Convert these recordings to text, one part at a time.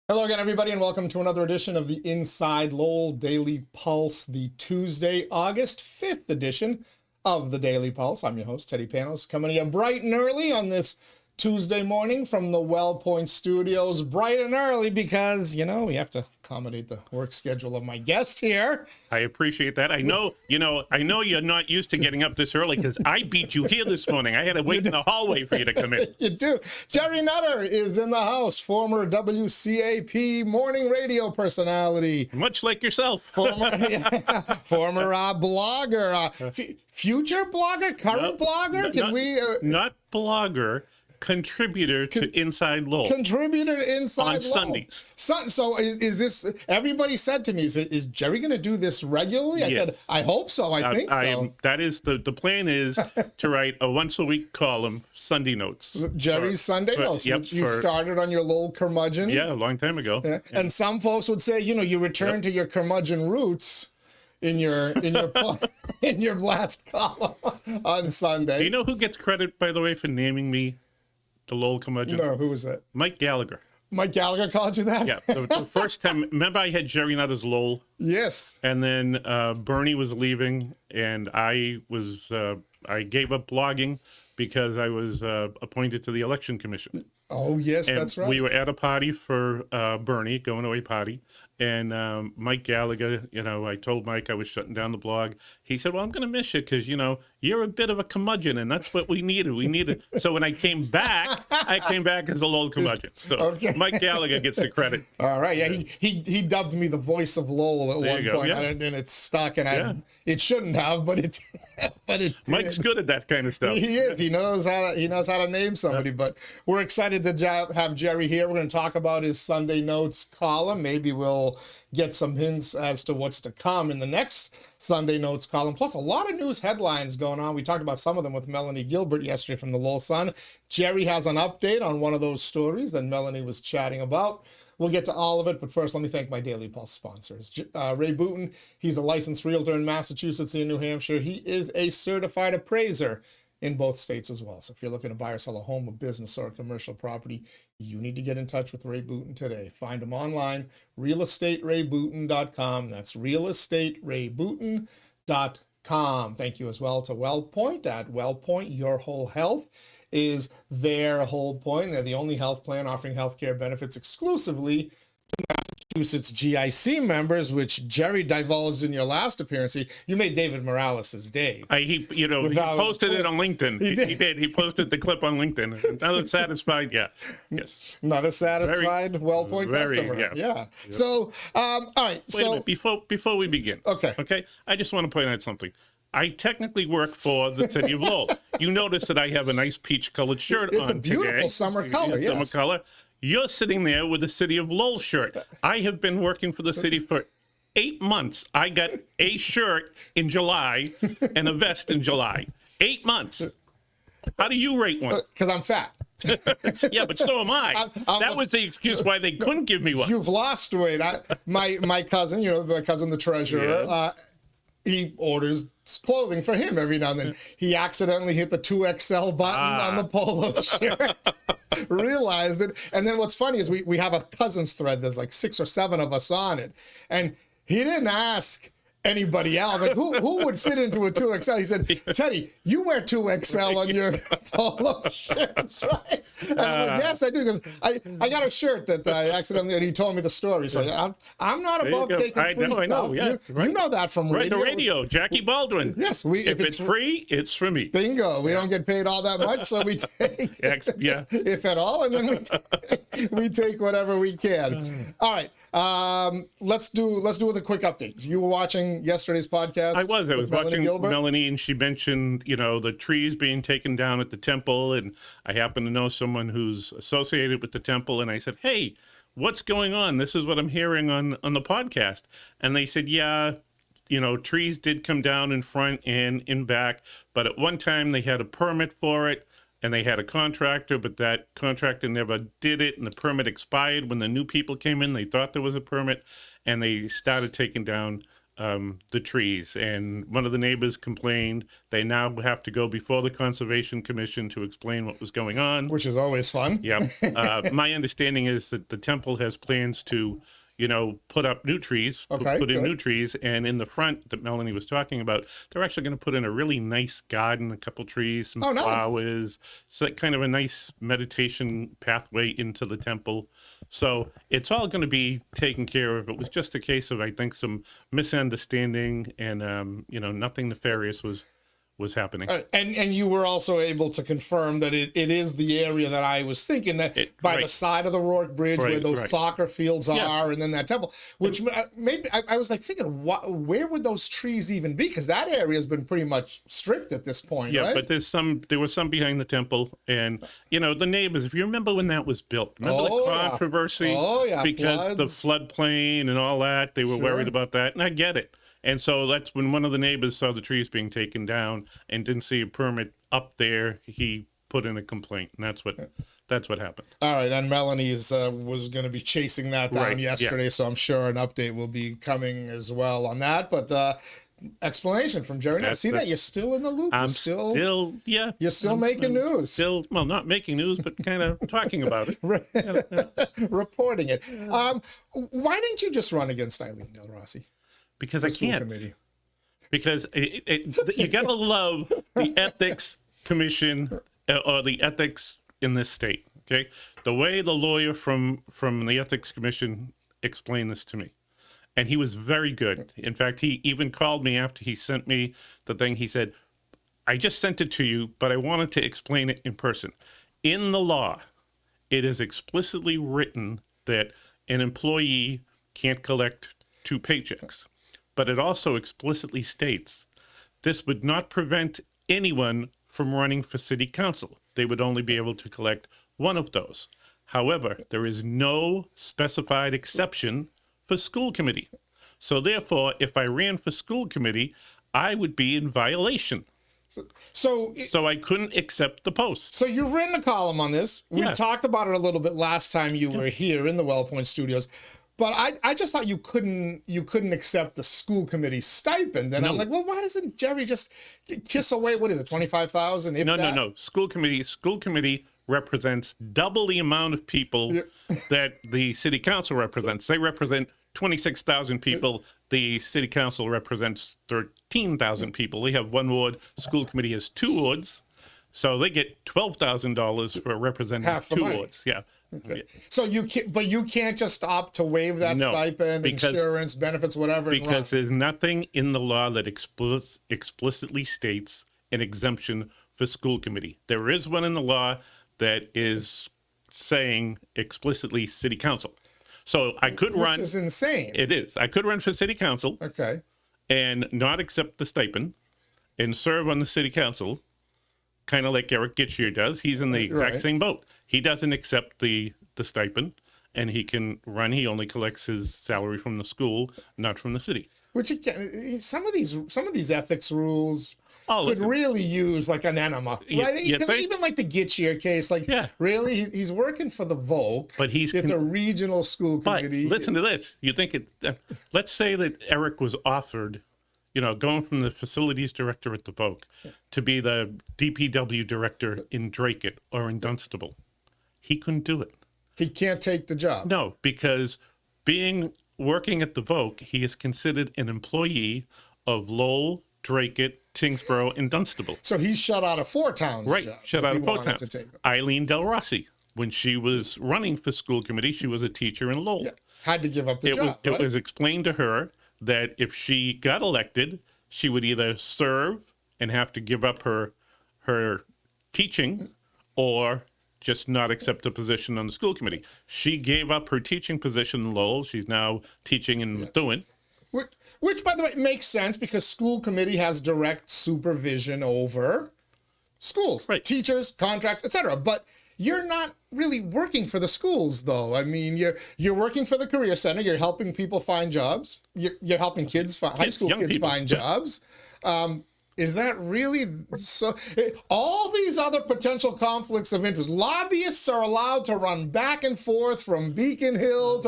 Hello again, everybody, and welcome to another edition of the Inside Lowell Daily Pulse, the Tuesday, August 5th edition of the Daily Pulse. I'm your host, Teddy Panos, coming to you bright and early on this Tuesday morning from the WellPoint Studios. Bright and early because, you know, we have to accommodate the work schedule of my guest here. I appreciate that. I know you're not used to getting up this early because I beat you here this morning. I had to wait in the hallway for you to come in. You do. Gerry Nutter is in the house, former WCAP morning radio personality. Much like yourself. Former blogger, future blogger, current blogger? Not blogger. Contributor to Inside Lowell. Contributor to Inside Lowell. On Sundays. So is this, everybody said to me, is Gerry going to do this regularly? I said, I hope so. I think so. That is, the plan is to write a once-a-week column, Sunday Notes. Gerry's Sunday Notes, yep, which you started on your little curmudgeon. Yeah, a long time ago. Yeah. Yeah. And some folks would say, you know, you return to your curmudgeon roots in your in your last column on Sunday. Do you know who gets credit, by the way, for naming me the Lowell curmudgeon? No, who was that? Mike Gallagher. Mike Gallagher called you that? Yeah, the first time, remember I had Gerry Nutter's Lowell? Yes. And then Bernie was leaving, and I gave up blogging because I was appointed to the Election Commission. Oh, yes, and that's right. We were at a party for Bernie, going away party, and Mike Gallagher, you know, I told Mike I was shutting down the blog. He said, well, I'm going to miss you because, you know, you're a bit of a curmudgeon, and that's what we needed. So when I came back as a Lowell curmudgeon. So okay. Mike Gallagher gets the credit. All right, yeah, he dubbed me the voice of Lowell at one point, yeah. And it stuck, and it shouldn't have, but it did. Mike's good at that kind of stuff. He is. He knows how to name somebody. But we're excited to have Gerry here. We're going to talk about his Sunday Notes column. Maybe we'll get some hints as to what's to come in the next Sunday Notes column. Plus, a lot of news headlines going on. We talked about some of them with Melanie Gilbert yesterday from the Lowell Sun. Gerry has an update on one of those stories that Melanie was chatting about. We'll get to all of it, but first, let me thank my Daily Pulse sponsors. Ray Booton, he's a licensed realtor in Massachusetts and New Hampshire. He is a certified appraiser in both states as well. So if you're looking to buy or sell a home, a business, or a commercial property, you need to get in touch with Ray Booton today. Find him online, realestaterayBooton.com. That's realestaterayBooton.com. Thank you as well to WellPoint. At WellPoint, your whole health is their whole point. They're the only health plan offering healthcare benefits exclusively to Massachusetts GIC members, which Gerry divulged in your last appearance. You made David Morales' day. He posted it on LinkedIn. He did. He posted the clip on LinkedIn. Not satisfied, yeah. Yes. Not a satisfied WellPoint customer. Yeah. Yep. So, all right. Wait a minute. Before we begin. Okay. I just want to point out something. I technically work for the city of Lowell. You notice that I have a nice peach-colored shirt on today. It's a beautiful summer color, yes. Summer color. You're sitting there with a City of Lowell shirt. I have been working for the city for 8 months. I got a shirt in July and a vest in July. 8 months. How do you rate one? Because I'm fat. Yeah, but so am I. That was the excuse why they couldn't give me one. You've lost weight. My cousin, my cousin, the treasurer, he orders clothing for him every now and then. He accidentally hit the 2XL button on the polo shirt, realized it. And then what's funny is we have a cousins thread. There's like 6 or 7 of us on it. And he didn't ask anybody else. Like, who would fit into a 2XL? He said, Teddy, you wear 2XL on your polo shirts, right? And I'm like, yes, I do, because I got a shirt that I accidentally, and he told me the story. So I'm not above taking free stuff. I know, yeah. You know that from radio. Right, the radio, Jackie Baldwin. Yes. If it's free, it's for me. Bingo. We don't get paid all that much, so we take, if at all, and then we take whatever we can. All right. Let's do with a quick update. You were watching yesterday's podcast? I was watching Melanie, and she mentioned, the trees being taken down at the temple, and I happen to know someone who's associated with the temple, and I said, hey, what's going on? This is what I'm hearing on the podcast. And they said, yeah, trees did come down in front and in back, but at one time they had a permit for it, and they had a contractor, but that contractor never did it, and the permit expired. When the new people came in, they thought there was a permit, and they started taking down the trees, and one of the neighbors complained. They now have to go before the Conservation Commission to explain what was going on. Which is always fun. Yep. My understanding is that the temple has plans to, put up new trees, Okay, put in good. new trees, and in the front that Melanie was talking about, they're actually going to put in a really nice garden, a couple trees, some nice. flowers, so kind of a nice meditation pathway into the temple. So it's all going to be taken care of. It was just a case of, I think, some misunderstanding, and nothing nefarious was happening. And you were also able to confirm that it is the area that I was thinking, that by the side of the Rourke Bridge where those soccer fields are, and then that temple, which maybe I was like thinking, where would those trees even be? Because that area has been pretty much stripped at this point, right? But there were some behind the temple, and the neighbors, if you remember when that was built, remember the controversy? Because the floodplain and all that, they were worried about that, and I get it. And so that's when one of the neighbors saw the trees being taken down and didn't see a permit up there. He put in a complaint, and that's what happened. All right, and Melanie's was going to be chasing that down yesterday, so I'm sure an update will be coming as well on that. But explanation from Gerry. See that you're still in the loop. I'm still making news. Still, well, not making news, but kind of talking about it, reporting it. Why didn't you just run against Eileen Del Rossi? Because I can't. Because you gotta love the ethics commission or the ethics in this state. Okay, the way the lawyer from the ethics commission explained this to me, and he was very good. In fact, he even called me after he sent me the thing. He said, "I just sent it to you, but I wanted to explain it in person. In the law, it is explicitly written that an employee can't collect 2 paychecks." But it also explicitly states this would not prevent anyone from running for city council. They would only be able to collect one of those. However, there is no specified exception for school committee. So therefore, if I ran for school committee, I would be in violation. So I couldn't accept the post. So you've written a column on this. We talked about it a little bit last time you were here in the WellPoint studios. But I just thought you couldn't accept the school committee stipend. And I'm like, well, why doesn't Gerry just kiss away? What is it, 25,000? No. School committee represents double the amount of people that the city council represents. They represent 26,000 people. The city council represents 13,000 people. They have 1 ward. School committee has 2 wards. So they get $12,000 for representing 2 wards. Yeah. Okay. So you can't just opt to waive that stipend, insurance, benefits, whatever. Because there's nothing in the law that explicitly states an exemption for school committee. There is one in the law that is saying explicitly city council. So I could run. Which is insane. It is. I could run for city council. Okay. And not accept the stipend and serve on the city council, kind of like 𝐒𝐿 does. He's in the exact same boat. He doesn't accept the stipend, and he can run. He only collects his salary from the school, not from the city. Which again, some of these ethics rules could really use like an enema, right? Because even like the 𝐒𝐿𝐥𝐬 case, really, he's working for the Volk, but it's a regional school committee. But listen to this. You think let's say that Eric was offered, going from the facilities director at the Volk to be the DPW director in Dracut or in Dunstable. He couldn't do it. He can't take the job. No, because working at the Volk, he is considered an employee of Lowell, Dracut, Tingsboro, and Dunstable. So he's shut out of 4 towns. Right, shut out of 4 towns. Eileen Del Rossi, when she was running for school committee, she was a teacher in Lowell. Yeah, had to give up the job. It was explained to her that if she got elected, she would either serve and have to give up her teaching or just not accept a position on the school committee. She gave up her teaching position in Lowell. She's now teaching in Methuen. Which, by the way, makes sense because school committee has direct supervision over schools, teachers, contracts, etc. But you're not really working for the schools, though. I mean, you're working for the Career Center. You're helping people find jobs. You're helping high school kids find jobs. Is that really so? All these other potential conflicts of interest. Lobbyists are allowed to run back and forth from Beacon Hill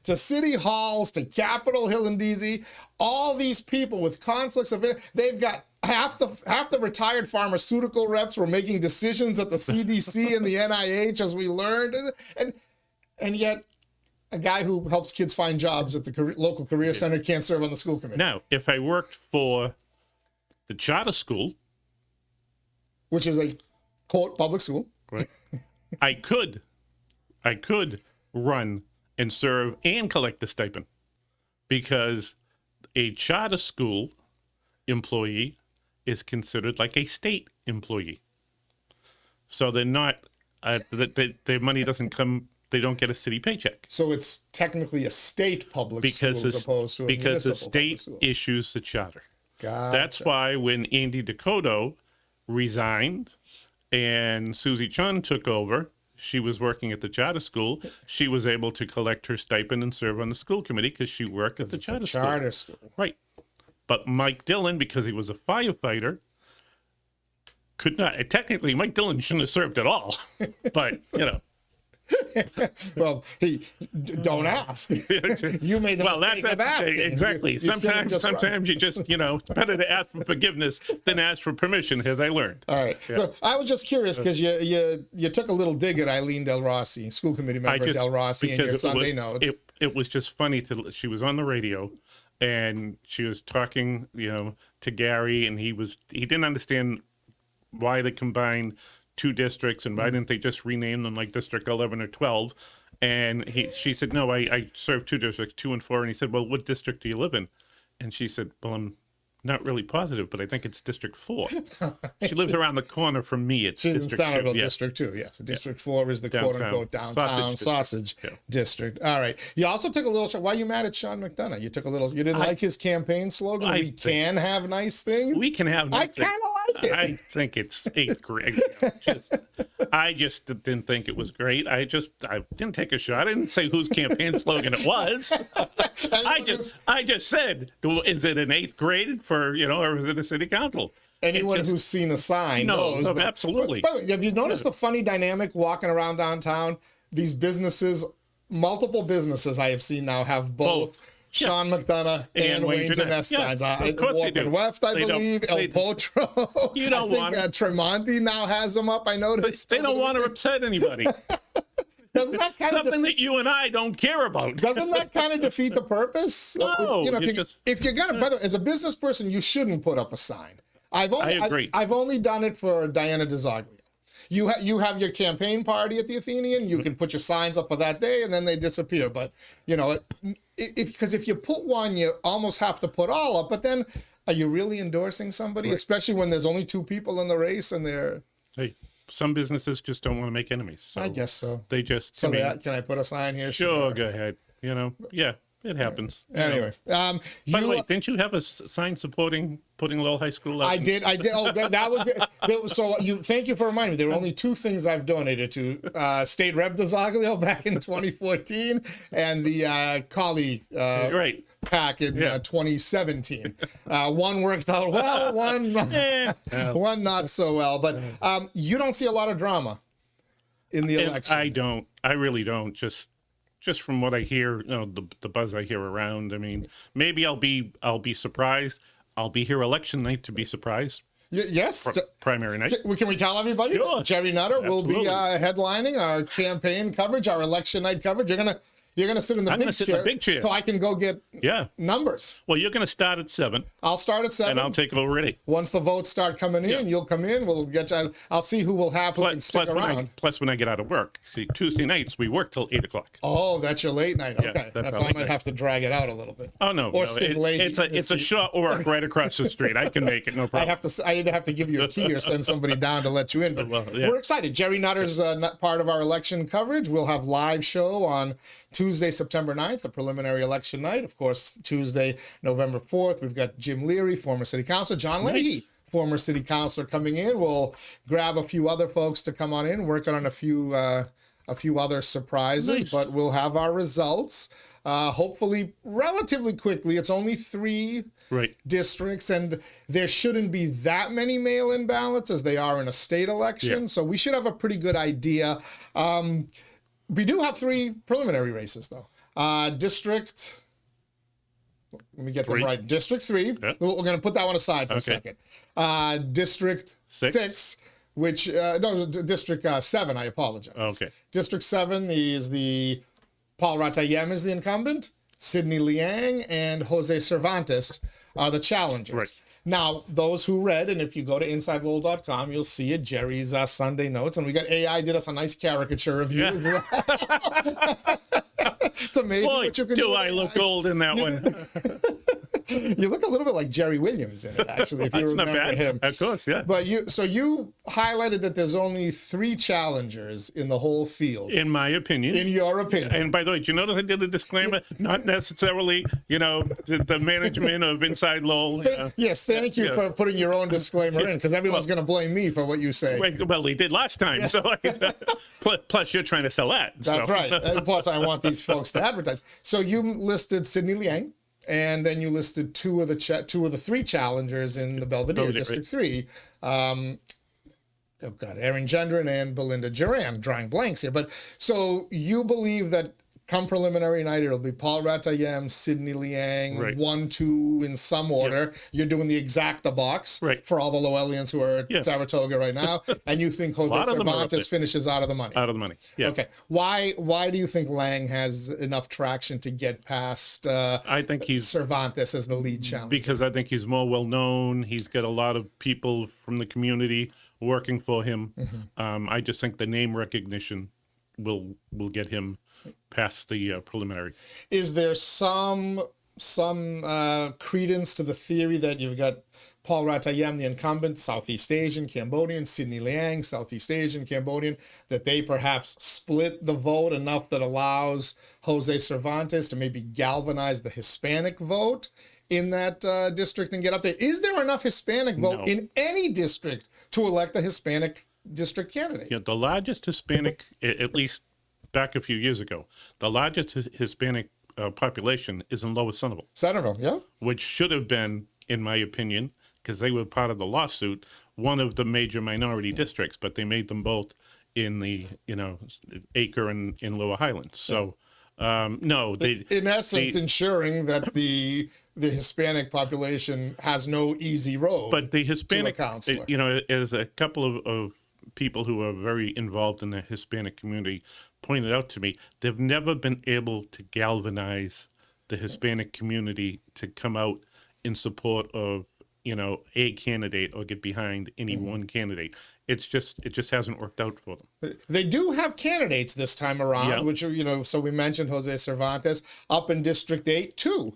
to City Halls to Capitol Hill in DC. All these people with conflicts of interest. They've got half the retired pharmaceutical reps were making decisions at the CDC and the NIH, as we learned, and yet a guy who helps kids find jobs at the local career center can't serve on the school committee. Now, if I worked for the charter school, which is a quote public school, right, I could run and serve and collect the stipend, because a charter school employee is considered like a state employee. So they're not, their money doesn't come, they don't get a city paycheck. So it's technically a state public school as opposed to a because the municipal state public school. issues the charter. Gotcha. That's why when Andy Dakota resigned and Susie Chun took over, she was working at the charter school. She was able to collect her stipend and serve on the school committee because she worked at the charter school. Right. But Mike Dillon, because he was a firefighter, could not. Technically, Mike Dillon shouldn't have served at all. But, you know. Well, don't ask. You made the mistake of asking. Exactly. Sometimes you just, you know, it's better to ask for forgiveness than ask for permission, as I learned. All right. Yeah. So I was just curious because you took a little dig at Eileen Del Rossi, school committee member Del Rossi, in your Sunday notes. It was just funny she was on the radio and she was talking, you know, to Gary, and he didn't understand why they combined two districts and why didn't they just rename them like District 11 or 12? And she said, no, I serve two districts, 2 and 4. And he said, well, what district do you live in? And she said, well, I'm not really positive, but I think it's District 4. She lives around the corner from me. She's in Stonerville District 2, yes. District 4 is the quote-unquote downtown sausage district. All right. You also took a little shot. Why are you mad at Sean McDonough? You didn't like his campaign slogan? We can have nice things? We can have nice things. I kind of like it. I think it's 8th grade. I just didn't think it was great. I didn't take a shot. I didn't say whose campaign slogan it was. I just said, is it an 8th grade for, you know, or is it a city council? Anyone who's seen a sign knows. No, absolutely. But have you noticed the funny dynamic walking around downtown? These businesses, multiple businesses I have seen now have both. Sean McDonough and Wayne Jeunesse signs. Of course Warp and Weft, I believe. El Potro. You don't want Tremonti now has them up, I noticed. They don't want to upset anybody. Doesn't that kind something that you and I don't care about? Doesn't that kind of defeat the purpose? No. You know, if you're gonna, by the way, as a business person, you shouldn't put up a sign. I agree. I've only done it for Diana DeZoglio. You have your campaign party at the Athenian. You can put your signs up for that day, and then they disappear. But you know, because if you put one, you almost have to put all up. But then, are you really endorsing somebody, especially when there's only 2 people in the race and they're? Hey, some businesses just don't want to make enemies. So I guess so. They just. So can I put a sign here? Sure, go ahead. You know, yeah. It happens. Anyway, by the way, didn't you have a sign supporting putting Lowell High School out? I did. Oh, that was it. So thank you for reminding me. There were only 2 things I've donated to: State Rep DeZoglio back in 2014, and the Collie pack in 2017. One worked out well, one not so well. But you don't see a lot of drama in the election. I don't. I really don't. Just from what I hear, you know, the buzz I hear around. I mean, maybe I'll be surprised. I'll be here election night to be surprised. Yes. Primary night. Can we tell everybody? Sure. Jerry Nutter will be headlining our campaign coverage, our election night coverage. You're gonna sit in the big chair, so I can go get numbers. Well, you're gonna start at 7. I'll start at 7, and I'll take it over at 8. Once the votes start coming in, you'll come in. We'll get you. I'll see who will have who can stick around. When I get out of work, see, Tuesday nights we work till 8 o'clock. Oh, that's your late night. Okay, that's I might have to drag it out a little bit. Oh no, or stick late. It's a short work right across the street. I can make it, no problem. I either have to give you a key or send somebody down to let you in. But we're excited. Jerry Nutter's not part of our election coverage. We'll have live show on Tuesday, September 9th, the preliminary election night. Of course, Tuesday, November 4th, we've got Jim Leary, former city councilor, John Leahy, former city councilor, coming in. We'll grab a few other folks to come on in, working on a few a few other surprises, Nice. but we'll have our results hopefully relatively quickly. It's only 3 Right. districts, and there shouldn't be that many mail-in ballots as they are in a state election. Yeah. So we should have a pretty good idea. We do have 3 preliminary races, though. District, let me get them 3. right. District 3. Yeah. We're going to put that one aside for a second. District 6, which, no, District 7, I apologize. Okay. District 7 is the Paul Ratayem is the incumbent, Sidney Liang and Jose Cervantes are the challengers. Right. Now, those who read, and if you go to InsideLowell.com, you'll see it, Jerry's Sunday notes, and we got AI did us a nice caricature of you. Yeah. It's amazing Boy, what you can do do. I look old in that one. You look a little bit like Jerry Williams in it, actually, if you Not remember bad. him. Of course, yeah. But you highlighted that there's only 3 challengers in the whole field, In my opinion. in your opinion. And by the way, do you notice I did a disclaimer? Not necessarily, the management of Inside Lowell. Yes, thank you for putting your own disclaimer in, because everyone's going to blame me for what you say. Well, they did last time. So, plus you're trying to sell that. That's right. And plus, I want these folks to advertise. So you listed Sidney Liang, and then you listed 2 of the 3 challengers in the Belvedere, District 3. Oh God, Erin Gendron and Belinda Duran, drawing blanks here. But so you believe that come preliminary night, it'll be Paul Ratayem, Sidney Liang, Right. 1, 2 in some order. You're doing the exacta box Right. for all the Lowellians who are at Saratoga right now. And you think Jose lot of them are up Cervantes there. finishes out of the money. Out of the money. Yeah. Okay. Why do you think Lang has enough traction to get past I think he's Cervantes as the lead challenger? because I think he's more well known. He's got a lot of people from the community working for him. I just think the name recognition will get him past the preliminary. Is there some credence to the theory that you've got Paul Ratayem, the incumbent, Southeast Asian, Cambodian, Sidney Liang, Southeast Asian, Cambodian, that they perhaps split the vote enough that allows Jose Cervantes to maybe galvanize the Hispanic vote in that district and get up there? Is there enough Hispanic vote in any district to elect a Hispanic district candidate? The largest Hispanic, at least back a few years ago, the largest Hispanic population is in Lower Centerville. Centerville, yeah. Which should have been, in my opinion, because they were part of the lawsuit, one of the major minority districts, but they made them both in the, Acre and in Lower Highlands. So, no, they... In essence, ensuring that the Hispanic population has no easy road. But the Hispanic, to a counselor. As a couple of people who are very involved in the Hispanic community pointed out to me, they've never been able to galvanize the Hispanic community to come out in support of, a candidate or get behind any one candidate. It just hasn't worked out for them. They do have candidates this time around, which are, so we mentioned Jose Cervantes. Up in District 8, 2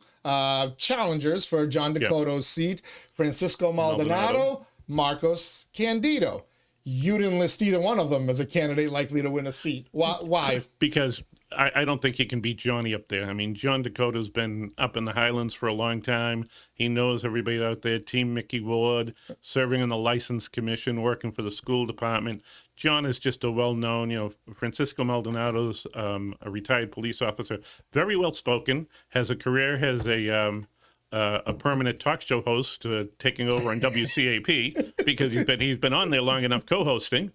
challengers for John Dakota's seat, Francisco Maldonado, Marcos Candido. You didn't list either one of them as a candidate likely to win a seat. Why? Because I don't think he can beat Johnny up there. I mean, John Dakota's been up in the Highlands for a long time. He knows everybody out there. Team Mickey Ward, serving on the License Commission, working for the school department. John is just a well-known, Francisco Maldonado's a retired police officer, very well-spoken, has a career, has a permanent talk show host taking over on WCAP because he's been on there long enough co-hosting.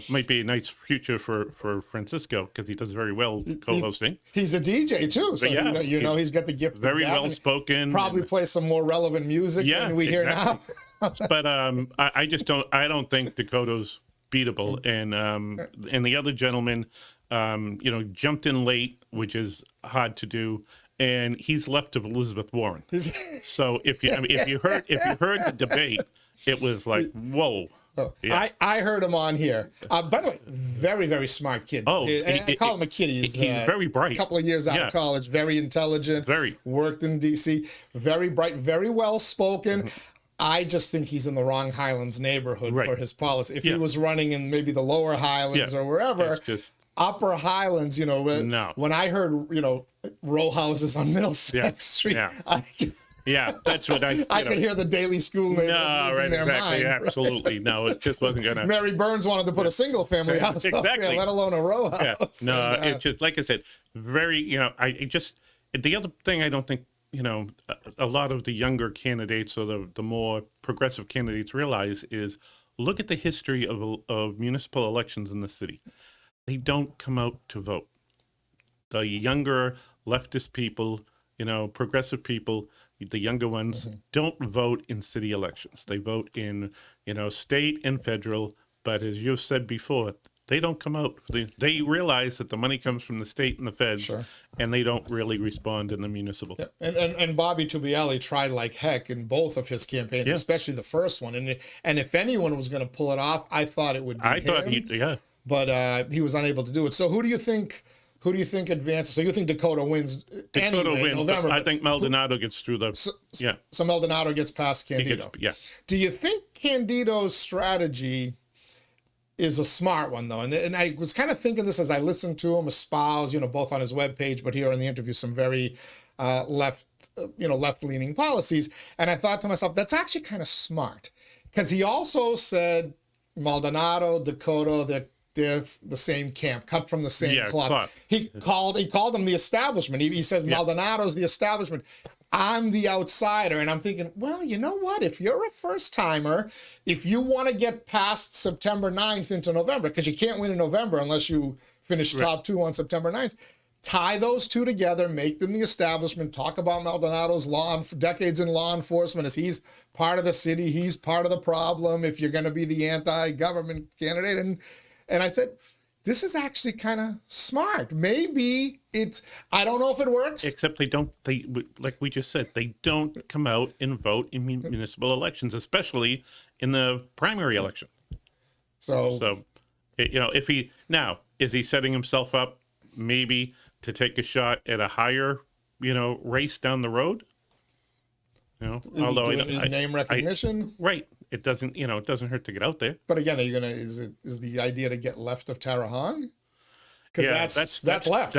Might be a nice future for Francisco because he does very well co-hosting. He's a DJ too, so he's got the gift. Very well spoken. Probably play some more relevant music than we hear now. But I just don't. I don't think Dakota's beatable, and the other gentleman, jumped in late, which is hard to do. And he's left of Elizabeth Warren. So if you heard the debate, it was like, whoa. Oh, yeah. I heard him on here. By the way, very, very smart kid. Oh, I call him a kid. He's very bright. A couple of years out of college, very intelligent. Worked in D.C. Very bright, very well spoken. I just think he's in the wrong Highlands neighborhood for his policy. If he was running in maybe the lower Highlands or wherever, upper Highlands, when I heard, row houses on Middlesex Street, Yeah, that's what I could hear the daily school neighborhood No, losing right, their exactly, mind. absolutely. No, it just wasn't gonna. Mary Burns wanted to put a single family house up there, Exactly. let alone a row Yeah, house. no, And, it's just like I said, very. The other thing I don't think a lot of the younger candidates or the more progressive candidates realize is look at the history of municipal elections in the city. They don't come out to vote. The younger leftist people, progressive people, the younger ones don't vote in city elections. They vote in, state and federal. But as you've said before, they don't come out. They realize that the money comes from the state and the feds, Sure. and they don't really respond in the municipal. yeah. And Bobby Tubielli tried like heck in both of his campaigns, Yeah. especially the first one. And if anyone was going to pull it off, I thought it would be I him. thought yeah. But he was unable to do it. So who do you think advances? So you think Dakota wins Dakota anyway, wins, November? but I think Maldonado gets through the. Yeah. So Maldonado gets past He Candido. yeah. Do you think Candido's strategy is a smart one, though? And I was kind of thinking this as I listened to him espouse, both on his webpage, but here in the interview, some very left-leaning policies. And I thought to myself, that's actually kind of smart, because he also said Maldonado, Dakota, they're the same camp, cut from the same cloth. He called them the establishment. He says Maldonado's the establishment. I'm the outsider. And I'm thinking, well, you know what? If you're a first timer, if you want to get past September 9th into November, because you can't win in November unless you finish top two on September 9th, tie those two together, make them the establishment, talk about Maldonado's decades in law enforcement as he's part of the city, he's part of the problem if you're going to be the anti-government candidate. And I said, this is actually kind of smart. Maybe I don't know if it works. Except they like we just said, they don't come out and vote in municipal elections, especially in the primary election. So is he setting himself up maybe to take a shot at a higher, race down the road? Although name recognition, right? It doesn't hurt to get out there. But again, are you gonna? Is the idea to get left of Tara Hong? Because that's left.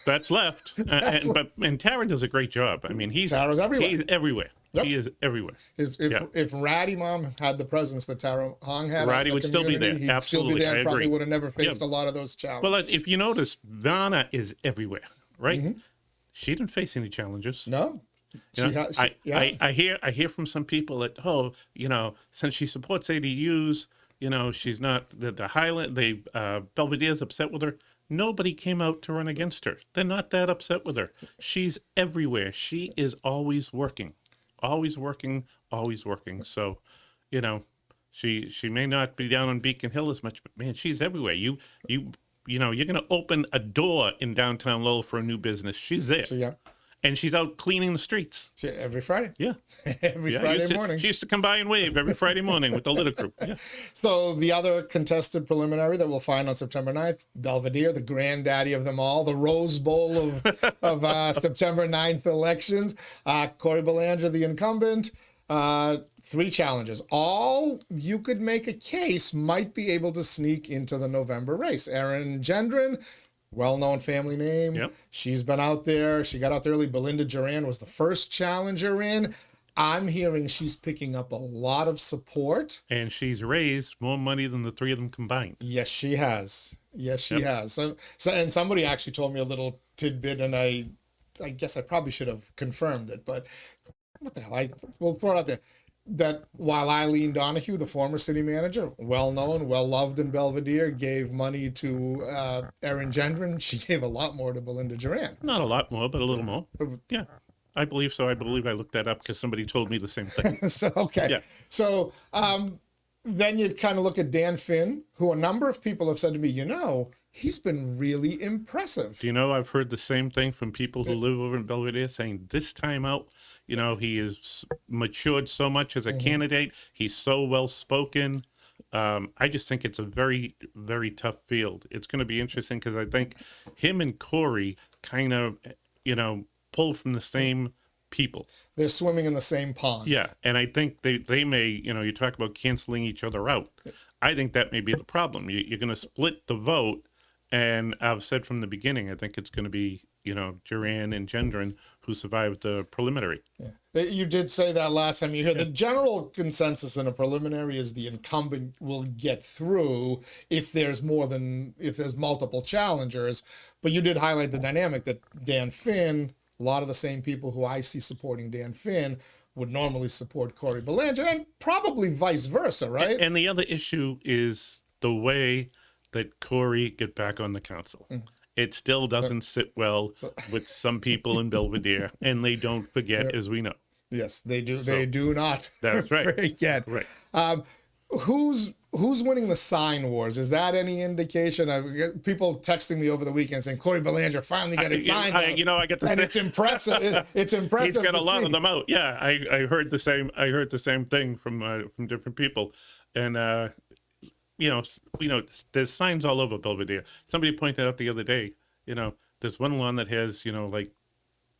That's left. And Tara does a great job. I mean, Tara's everywhere. He's everywhere. Yep. He is everywhere. If Ratty Mom had the presence that Tara Hong had, Ratty would still be there. He'd Absolutely, still be there. And I probably agree. would have never faced a lot of those challenges. Well, if you notice, Vanna is everywhere, right? She didn't face any challenges. No. I hear from some people that since she supports ADUs, she's not the Highland. Belvedere's upset with her. Nobody came out to run against her. They're not that upset with her. She's everywhere. She is always working, always working, always working. So, she may not be down on Beacon Hill as much, but man, she's everywhere. You're going to open a door in downtown Lowell for a new business. She's there. So, And she's out cleaning the streets. Every Friday. Yeah. Every Friday morning. She used to come by and wave every Friday morning with the litter crew. Yeah. So the other contested preliminary that we'll find on September 9th, Belvedere, the granddaddy of them all, the Rose Bowl of September 9th elections. Cory Belanger, the incumbent. 3 challenges. All you could make a case might be able to sneak into the November race. Erin Gendron, well-known family name. Yep. She's been out there. She got out there early. Belinda Duran was the first challenger in. I'm hearing she's picking up a lot of support. And she's raised more money than the 3 of them combined. Yes, she has. Yes, she has. So, and somebody actually told me a little tidbit, and I guess I probably should have confirmed it, but what the hell? We'll throw it out there. That while Eileen Donahue, the former city manager, well-known, well-loved in Belvedere, gave money to Erin Gendron, she gave a lot more to Belinda Duran. Not a lot more, but a little more. Yeah, I believe so. I believe I looked that up because somebody told me the same thing. So then you kind of look at Dan Finn, who a number of people have said to me, he's been really impressive. Do you know, I've heard the same thing from people who live over in Belvedere saying this time out, he has matured so much as a candidate. He's so well-spoken. I just think it's a very, very tough field. It's going to be interesting because I think him and Cory kind of, pull from the same people. They're swimming in the same pond. Yeah, and I think they may, you talk about canceling each other out. I think that may be the problem. You're going to split the vote, and I've said from the beginning, I think it's going to be, Duran and Gendron who survived the preliminary. Yeah. You did say that last time you here. The general consensus in a preliminary is the incumbent will get through if there's multiple challengers. But you did highlight the dynamic that Dan Finn, a lot of the same people who I see supporting Dan Finn would normally support Cory Belanger, and probably vice versa, right? And the other issue is the way that Cory get back on the council. It still doesn't sit well with some people in Belvedere, and they don't forget, as we know. Yes, they do. So, they do not. That's right. Forget. Right. Who's winning the sign wars? Is that any indication? People texting me over the weekend saying Cory Belanger finally got his signs out. I get the and it's impressive. It's impressive. He's got a lot of them out. Yeah, I heard the same. I heard the same thing from different people, and there's signs all over Belvedere. Somebody pointed out the other day. There's one lawn that has like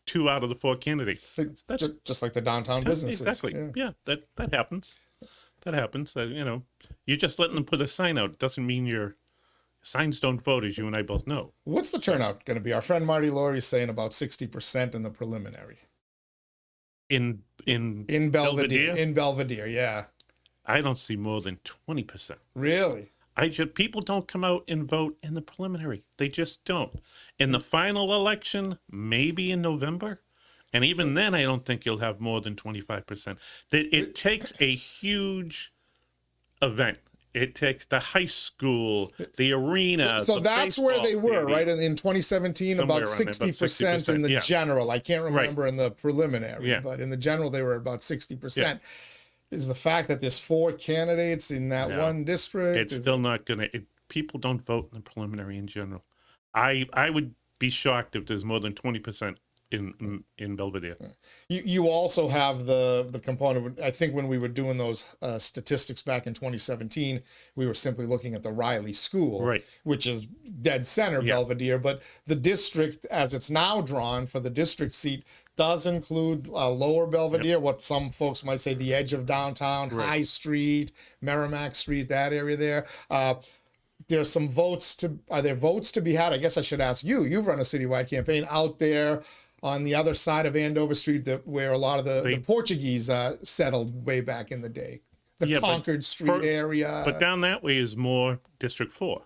2 out of the 4 candidates. That's just like the downtown businesses. Exactly. Yeah, that happens. That happens. You're just letting them put a sign out. It doesn't mean your signs don't vote, as you and I both know. What's the turnout going to be? Our friend Marty Laurie is saying about 60% in the preliminary. In Belvedere. In Belvedere, yeah. I don't see more than 20%. Really? People don't come out and vote in the preliminary. They just don't. In the final election, maybe in November. And even then, I don't think you'll have more than 25%. It takes a huge event. It takes the high school, the arena. So that's where they were, right? In 2017, about 60% in the general. I can't remember in the preliminary, but in the general, they were about 60%. Yeah. Is the fact that there's 4 candidates in that one district? It's still not going to. People don't vote in the preliminary in general. I would be shocked if there's more than 20% in Belvedere. You also have the component. I think when we were doing those statistics back in 2017, we were simply looking at the Riley School, right, which is dead center Belvedere. But the district, as it's now drawn for the district seat, does include Lower Belvedere, what some folks might say the edge of downtown, High Street, Merrimack Street, that area there. There's some votes are there votes to be had? I guess I should ask you. You've run a citywide campaign out there on the other side of Andover Street, where a lot of the Portuguese settled way back in the day. The Concord Street area. But down that way is more District 4.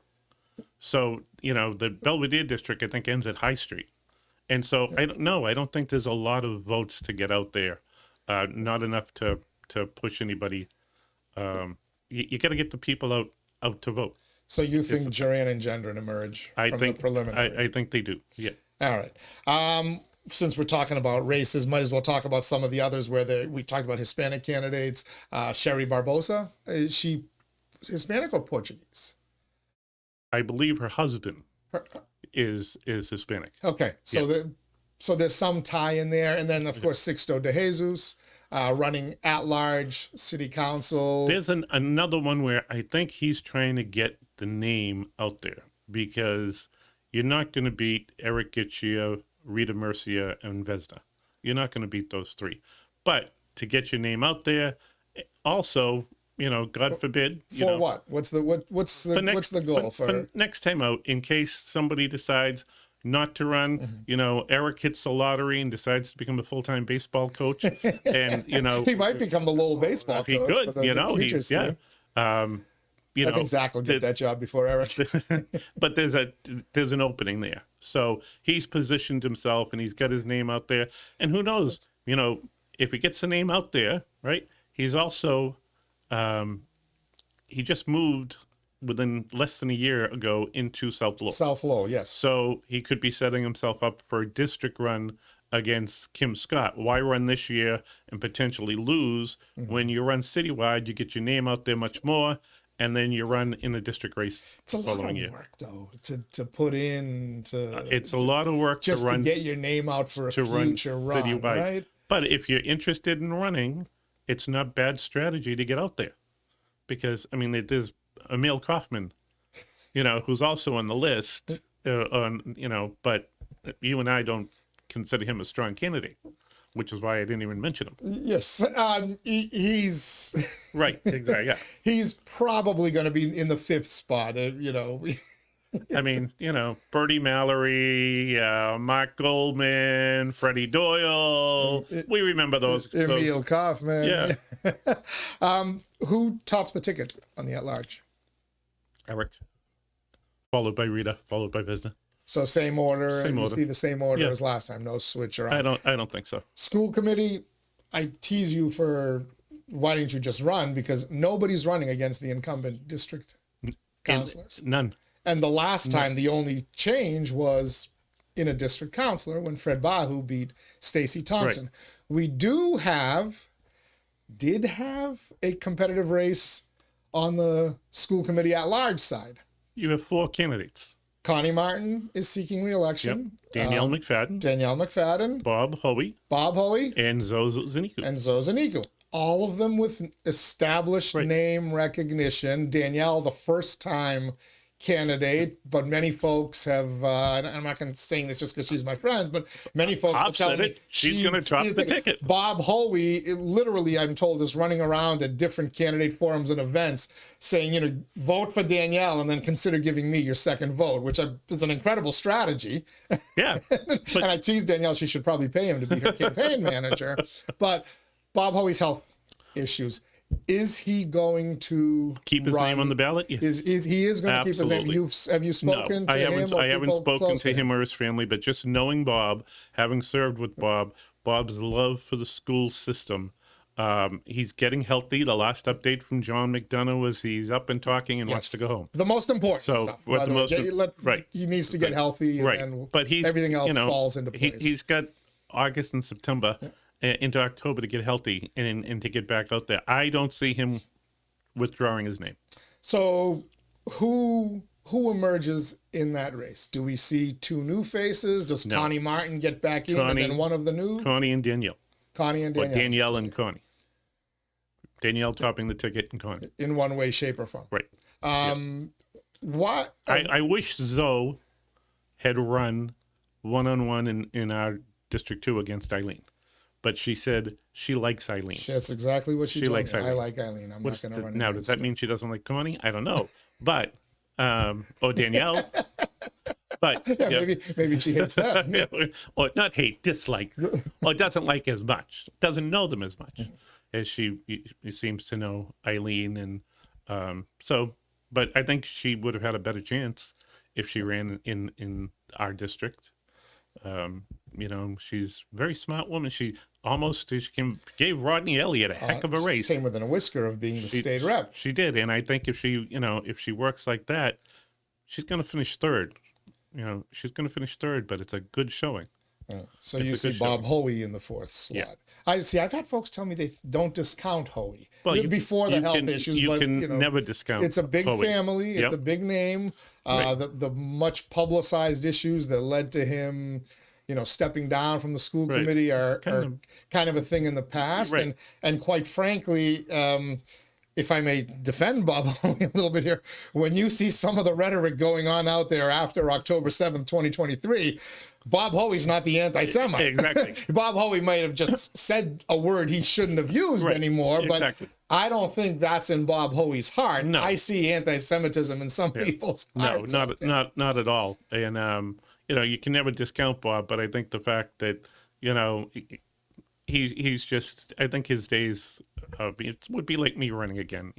So, the Belvedere district, I think, ends at High Street. And so I don't know. I don't think there's a lot of votes to get out there. Not enough to push anybody. You got to get the people out to vote. So you think Duran and Gendron emerge from the preliminary? I think they do. Yeah. All right. Since we're talking about races, might as well talk about some of the others where we talked about Hispanic candidates. Sherry Barbosa, is she Hispanic or Portuguese? I believe her husband is Hispanic. Okay, so so there's some tie in there, and then of course Sixto de Jesus running at large city council. There's another one where I think he's trying to get the name out there because you're not going to beat Eric Gitchia, Rita Murcia, and Vesna. You're not going to beat those 3, but to get your name out there, also. God forbid. What? What's the goal for next time out? In case somebody decides not to run, Eric hits the lottery and decides to become a full-time baseball coach, and he might become the Lowell baseball coach. He could, I think Zach will get that job before Eric. But there's an opening there, so he's positioned himself and he's got his name out there, and who knows, if he gets the name out there, right? He's also he just moved within less than a year ago into South Lowell. South Lowell, yes. So he could be setting himself up for a district run against Kim Scott. Why run this year and potentially lose? When you run citywide, you get your name out there much more, and then you run in a district race the following year. It's a lot of work, though, to put in. It's a lot of work just to get your name out for a future run, citywide. Right? But if you're interested in running, it's not bad strategy to get out there, because there's Emil Kaufman, who's also on the list, but you and I don't consider him a strong candidate, which is why I didn't even mention him. Yes, he's right. Exactly. Yeah, he's probably going to be in the 5th spot. I mean, Bertie Mallory, Mark Goldman, Freddie Doyle. We remember those. Emil Kaufman. Yeah. Who tops the ticket on the at-large? Eric. Followed by Rita, followed by Visna. So same order. Same You order. see the same order Yeah. as last time. No switch around. I don't think so. School committee, I tease you for why didn't you just run? Because nobody's running against the incumbent district councilors. None. And the last time, the only change was in a district councilor when Fred Bahu beat Stacey Thompson. We did have a competitive race on the school committee at large side. You have 4 candidates. Connie Martin is seeking re-election. Yep. Danielle McFadden. Bob Hoey. And 𝐒𝐮𝐧𝐝𝐴𝐞𝐲 𝐍𝐮𝐭𝐞𝐲. All of them with established name recognition. Danielle, the first time candidate, but many folks have, and I'm not going to say this just because she's my friend, but many folks have told me she's going to drop the ticket. Bob Hoey, literally, I'm told, is running around at different candidate forums and events saying, vote for Danielle and then consider giving me your second vote, which is an incredible strategy. Yeah. And I teased Danielle she should probably pay him to be her campaign manager. But Bob Hoey's health issues. Is he going to keep his name on the ballot? Yes. He is going to keep his name? Have you spoken to him? I haven't spoken to him or his family, but just knowing Bob, having served with Bob, Bob's love for the school system. He's getting healthy. The last update from John McDonough was he's up and talking and wants to go home. The most important stuff. What the most He needs to get healthy, and but everything else falls into place. He's got August and September. Into October to get healthy and to get back out there. I don't see him withdrawing his name. So who emerges in that race? Do we see 2 new faces? Does Connie Martin get back in and then one of the new? Connie and Danielle. Or Danielle and Connie. Danielle topping the ticket and Connie. In one way, shape, or form. Right. What? I wish 𝐒𝐿 had run one-on-one in our District 2 against Eileen. But she said she likes Eileen. That's exactly what she told likes me. Eileen. I like Eileen. I'm not going to run now. Does that mean she doesn't like Connie? I don't know. But or Danielle. But maybe she hates them. Or not hate, dislike, or doesn't like as much. Doesn't know them as much as she seems to know Eileen, and so. But I think she would have had a better chance if she ran in our district. She's a very smart woman. She gave Rodney Elliott a heck of a race. Came within a whisker of being the state rep. She did, and I think if she works like that, she's going to finish third. She's going to finish third, but it's a good showing. So you see Bob Hoey in the 4th slot. Yeah. I've had folks tell me they don't discount Hoey before the health issues. You can never discount. It's a big Hoey. Family. It's a big name. The much publicized issues that led to him, stepping down from the school committee are kind of a thing in the past. And quite frankly, if I may defend Bob Hoey a little bit here, when you see some of the rhetoric going on out there after October 7th, 2023, Bob Hoey's not the anti-Semite. Exactly. Bob Hoey might have just said a word he shouldn't have used anymore, but I don't think that's in Bob Hoey's heart. No. I see anti-Semitism in some people's hearts. No, not at all. And you can never discount Bob, but I think the fact that he's just, I think his days it would be like me running again.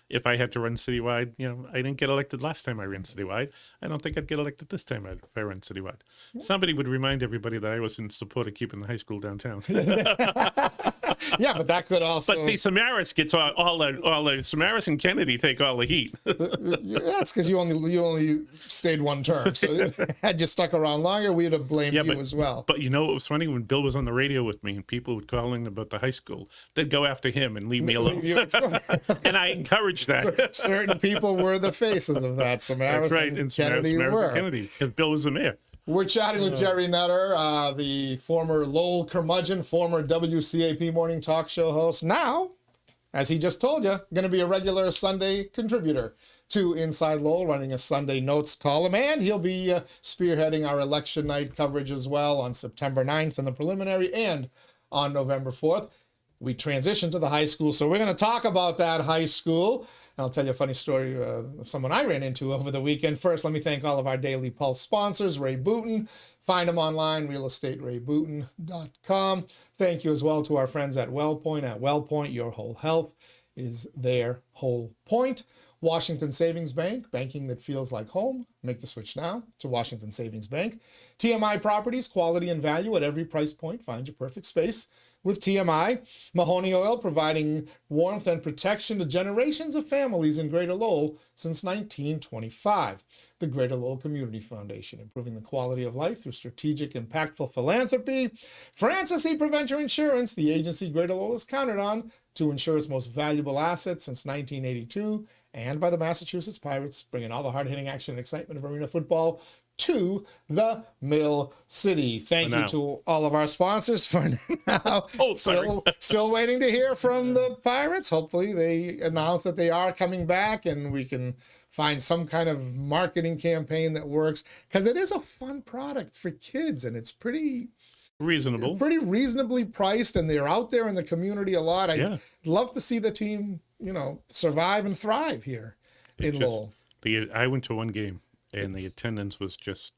If I had to run citywide, I didn't get elected last time I ran citywide. I don't think I'd get elected this time if I ran citywide. Somebody would remind everybody that I was in support of keeping the high school downtown. Yeah, but that could also. But the Samaras gets all the Samaras and Kennedy take all the heat. That's because you only stayed one term. So had you stuck around longer, we'd have blamed you as well. But it was funny when Bill was on the radio with me and people would call in about the high school. They'd go after him and leave me alone. And I encouraged that. Certain people were the faces of that. Samaras and Kennedy were. Because Bill was the mayor. We're chatting with Gerry Nutter, the former Lowell curmudgeon, former WCAP morning talk show host. Now, as he just told you, going to be a regular Sunday contributor to Inside Lowell, running a Sunday Notes column. And he'll be spearheading our election night coverage as well on September 9th in the preliminary and on November 4th. We transition to the high school. So we're going to talk about that high school. I'll tell you a funny story of someone I ran into over the weekend. First, let me thank all of our Daily Pulse sponsors, Ray Booten. Find them online, realestaterayBooten.com. Thank you as well to our friends at WellPoint. At WellPoint, your whole health is their whole point. Washington Savings Bank, banking that feels like home. Make the switch now to Washington Savings Bank. TMI Properties, quality and value at every price point. Find your perfect space with TMI. Mahoney Oil, providing warmth and protection to generations of families in Greater Lowell since 1925. The Greater Lowell Community Foundation, improving the quality of life through strategic, impactful philanthropy. Francis E. Preventer Insurance, the agency Greater Lowell is counted on to insure its most valuable assets since 1982. And by the Massachusetts Pirates, bringing all the hard-hitting action and excitement of arena football to the Mill City. Thank you to all of our sponsors for now. Still waiting to hear from the Pirates. Hopefully they announce that they are coming back and we can find some kind of marketing campaign that works, because it is a fun product for kids and it's pretty reasonably priced, and they're out there in the community a lot. I'd love to see the team, survive and thrive here in Lowell. I went to one game and the attendance was just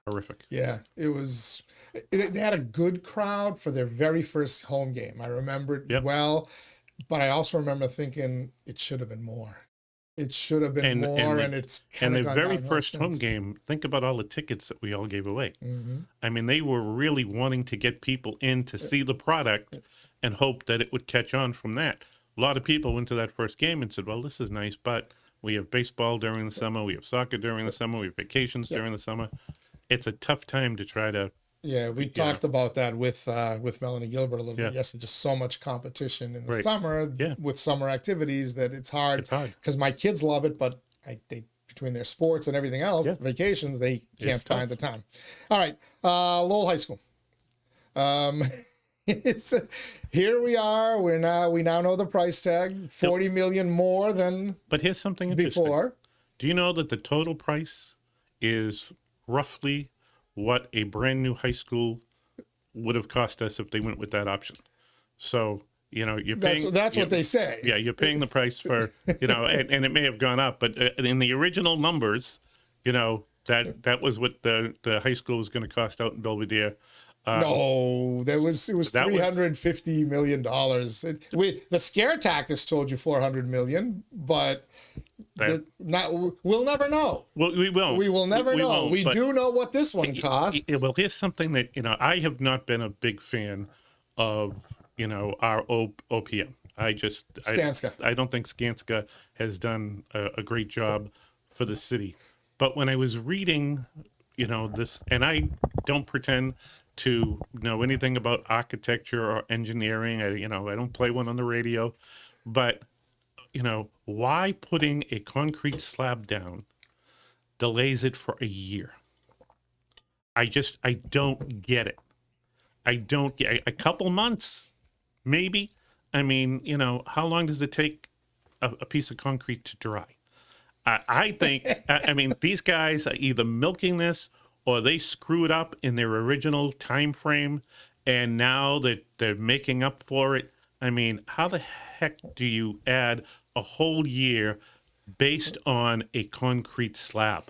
horrific. Yeah, it was. They had a good crowd for their very first home game. I remember it well, but I also remember thinking it should have been more. It should have been more, and it's kind of gone very first home game. Think about all the tickets that we all gave away. Mm-hmm. I mean, they were really wanting to get people in to see the product and hope that it would catch on from that. A lot of people went to that first game and said, well, this is nice, but we have baseball during the summer, we have soccer during the summer, we have vacations during the summer. It's a tough time to try to... Yeah, we talked about that with Melanie Gilbert a little bit. Yes, there's just so much competition in the summer with summer activities that it's hard. Because my kids love it, but they between their sports and everything else, vacations, they can't find the time. All right, Lowell High School. Here we are. We now know the price tag, $40 million more than. But here's something interesting. Before. Do you know that the total price is roughly what a brand new high school would have cost us if they went with that option? So, you're paying. That's what they say. Yeah, you're paying the price for, and it may have gone up, but in the original numbers, that was what the high school was going to cost out in Belvedere. No, it was $350 million. The scare tactics told you $400 million, but we'll never know. Well, we won't. We will never know. We do know what this one costs. Well, here's something that I have not been a big fan of. Our OPM. I don't think Skanska has done a great job for the city. But when I was reading, this, and I don't pretend to know anything about architecture or engineering. I don't play one on the radio, but why putting a concrete slab down delays it for a year? I don't get it. I don't get a couple months, maybe. I mean, how long does it take a piece of concrete to dry? I think, I mean, these guys are either milking this or they screw it up in their original time frame, and now that they're making up for it. I mean, how the heck do you add a whole year based on a concrete slab?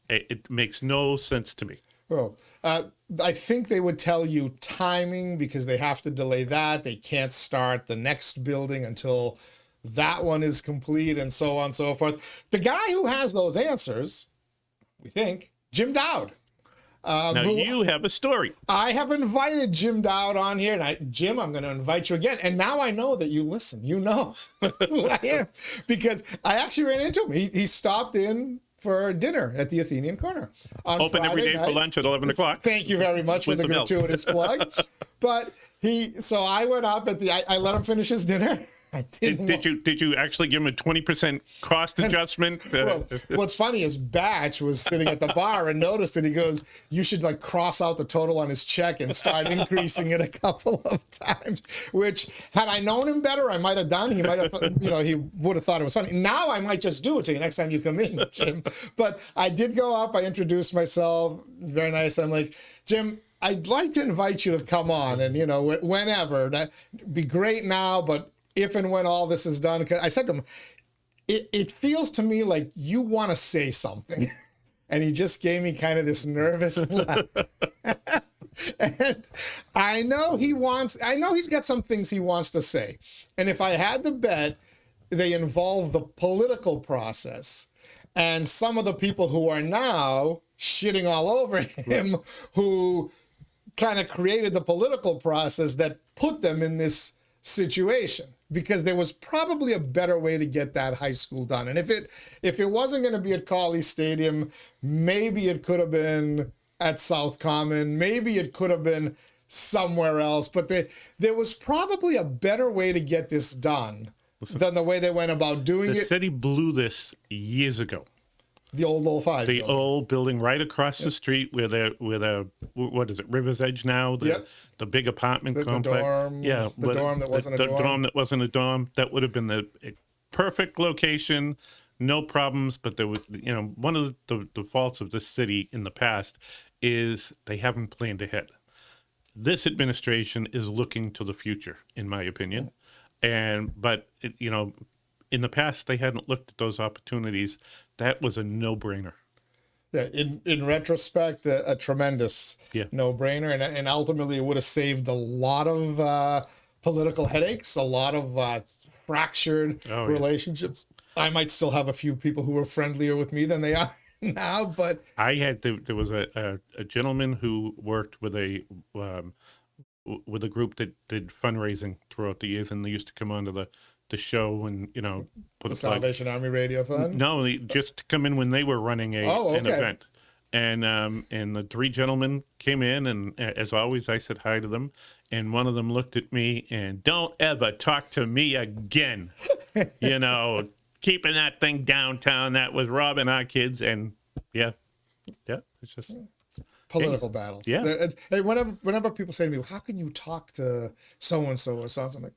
It makes no sense to me. Well, I think they would tell you timing because they have to delay that. They can't start the next building until that one is complete, and so on and so forth. The guy who has those answers, we think, Jim Dowd. Now, you have a story. I have invited Jim Dowd on here. And Jim, I'm going to invite you again. And now I know that you listen. You know who I am. Because I actually ran into him. He stopped in for dinner at the Athenian Corner. Open every day for lunch at 11 o'clock. Thank you very much for the gratuitous plug. But so I went up I let him finish his dinner. Did you actually give him a 20% cost adjustment? Well, what's funny is Batch was sitting at the bar and noticed it. He goes, you should cross out the total on his check and start increasing it a couple of times, which had I known him better, I might have done. He might have, he would have thought it was funny. Now I might just do it to you next time you come in, Jim. But I did go up. I introduced myself. Very nice. I'm like, Jim, I'd like to invite you to come on and, whenever. That'd be great now, but if and when all this is done, 'cause I said to him, it feels to me like you want to say something. And he just gave me kind of this nervous laugh. And I know he's got some things he wants to say. And if I had to bet, they involve the political process. And some of the people who are now shitting all over him, right, who kind of created the political process that put them in this situation, because there was probably a better way to get that high school done. And if it wasn't going to be at Cawley Stadium, maybe it could have been at South Common, maybe it could have been somewhere else, but there was probably a better way to get this done than the way they went about doing it. The city blew this years ago. The old 05 the building. Old building right across the street where what is it, River's Edge now? The big apartment complex. The dorm. Yeah. The dorm that wasn't a dorm. The dorm that wasn't a dorm. That would have been the perfect location, no problems. But there was, one of the faults of this city in the past is they haven't planned ahead. This administration is looking to the future, in my opinion. But in the past, they hadn't looked at those opportunities. That was a no-brainer. Yeah, in retrospect, a tremendous no-brainer, and ultimately it would have saved a lot of political headaches, a lot of fractured relationships. I might still have a few people who are friendlier with me than they are now, but there was a gentleman who worked with a group that did fundraising throughout the years, and they used to come onto the show and put the Salvation Army Radio Fund. No, just to come in when they were running an event, and the three gentlemen came in, and as always I said hi to them, and one of them looked at me and, "Don't ever talk to me again," keeping that thing downtown. That was robbing our kids, and it's just political battles. Yeah. Hey, whenever people say to me, well, "How can you talk to so and so or so?" I'm like,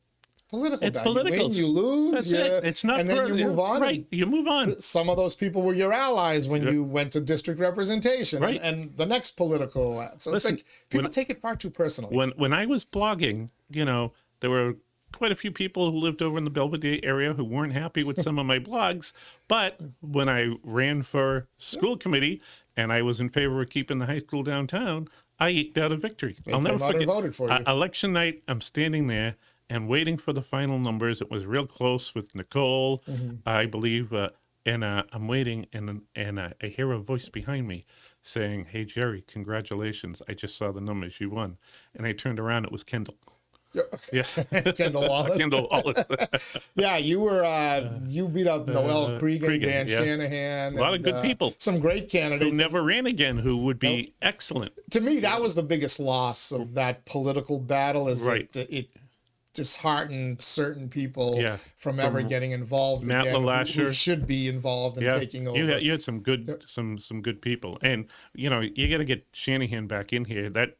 political. It's political. You win, you lose. That's it. It's not, and then you move on. Right, you move on. Some of those people were your allies when you went to district representation, right, and the next political. So it's like people take it far too personally. When I was blogging, there were quite a few people who lived over in the Belvedere area who weren't happy with some of my blogs. But when I ran for school committee and I was in favor of keeping the high school downtown, I eked out a victory. I'll never forget. Voted for you. Election night, I'm standing there and waiting for the final numbers. It was real close with Nicole, I believe, and I'm waiting, and I hear a voice behind me saying, "Hey, Gerry, congratulations. I just saw the numbers. You won." And I turned around. It was Kendall. Yes. Kendall Wallace. Kendall Wallace. Yeah, you were you beat up Noel Cregan, Dan Shanahan. A lot of good people. Some great candidates. Who never ran again, who would be excellent. To me, that was the biggest loss of that political battle, is it disheartened certain people from ever getting involved Matt again, LaLasher, who should be involved in taking over. You had some good some good people, and you got to get Shanahan back in here. That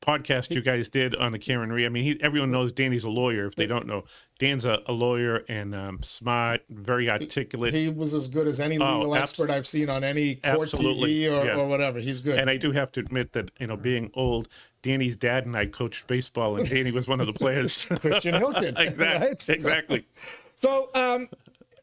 podcast you guys did on the Karen Ree. I mean, everyone knows Danny's a lawyer. If they don't know, Dan's a lawyer and smart, very articulate. He was as good as any legal expert I've seen on any court TV or whatever. He's good. And I do have to admit that, being old, Danny's dad and I coached baseball, and Danny was one of the players. Christian Hilton. Exactly. Right? Exactly. So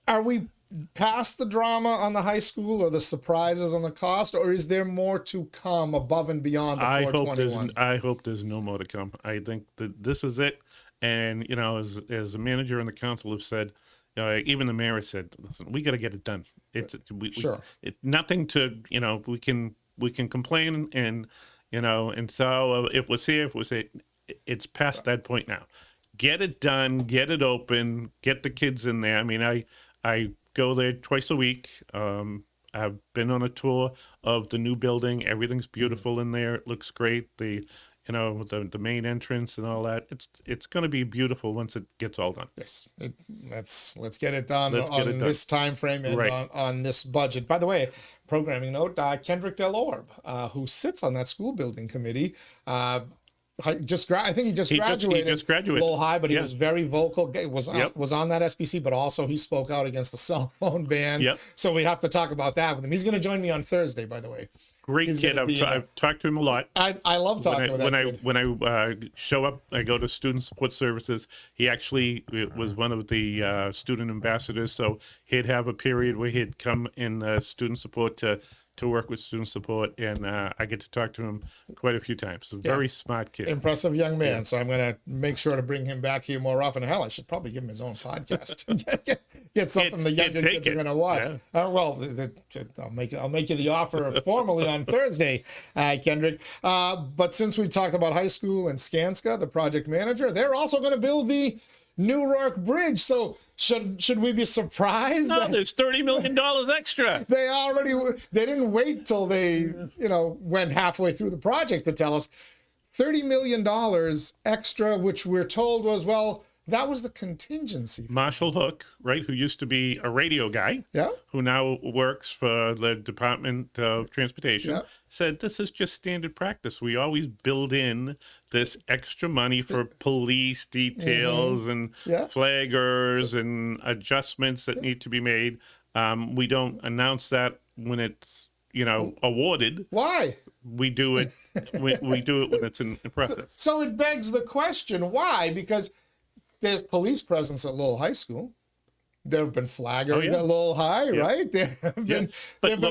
are we past the drama on the high school or the surprises on the cost, or is there more to come above and beyond the 421? I hope there's no more to come. I think that this is it. And, as the manager and the council have said, even the mayor said, "Listen, we got to get it done." It's nothing to, we can complain and, and so if it's past that point now. Get it done, get it open, get the kids in there. I mean, I go there twice a week. I've been on a tour of the new building. Everything's beautiful in there. It looks great. The main entrance and all that. It's going to be beautiful once it gets all done. Yes, let's get it done this time frame and on this budget. By the way, programming note: Kendrick Del Orb, who sits on that school building committee. I think he just graduated. He just graduated. A little high, but he was very vocal. Was on that SBC, but also he spoke out against the cell phone ban. Yep. So we have to talk about that with him. He's going to join me on Thursday, by the way. Great kid. I've talked to him a lot. I love talking with that kid. When I show up, I go to Student Support Services. He actually was one of the student ambassadors, so he'd have a period where he'd come in student support to work with student support, and I get to talk to him quite a few times. Very smart kid. Impressive young man. So I'm going to make sure to bring him back here more often. Hell, I should probably give him his own podcast. Get something the younger kids are going to watch. Yeah. I'll make you the offer formally on Thursday, Kendrick. But since we talked about high school and 𝐒𝐮𝐧𝐝𝐚𝐲, the project manager, they're also going to build the New Rourke Bridge. So should we be surprised? No, there's $30 million extra. They didn't wait till they went halfway through the project to tell us $30 million extra, which we're told was, well, that was the contingency. Marshall Hook, right, who used to be a radio guy, who now works for the Department of Transportation, said this is just standard practice. We always build in this extra money for police details and flaggers and adjustments that need to be made. We don't announce that when it's awarded. Why? We do it. we do it when it's in process. So it begs the question, why? Because there's police presence at Lowell High School. There have been flaggers at Lowell High, right? There have been.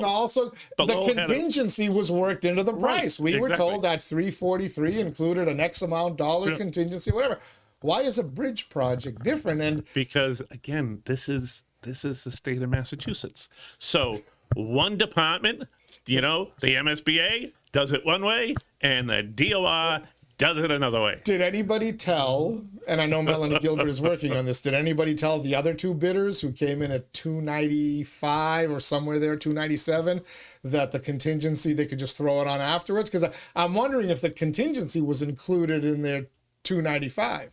Also the contingency was worked into the price. We were told that $343 included an X amount dollar contingency, whatever. Why is a bridge project different? And because again, this is the state of Massachusetts. So one department, the MSBA does it one way, and the DOR does it another way. Did anybody tell, and I know Melanie Gilbert is working on this, did anybody tell the other two bidders who came in at $295 or somewhere there, $297, that the contingency, they could just throw it on afterwards? Because I'm wondering if the contingency was included in their $295.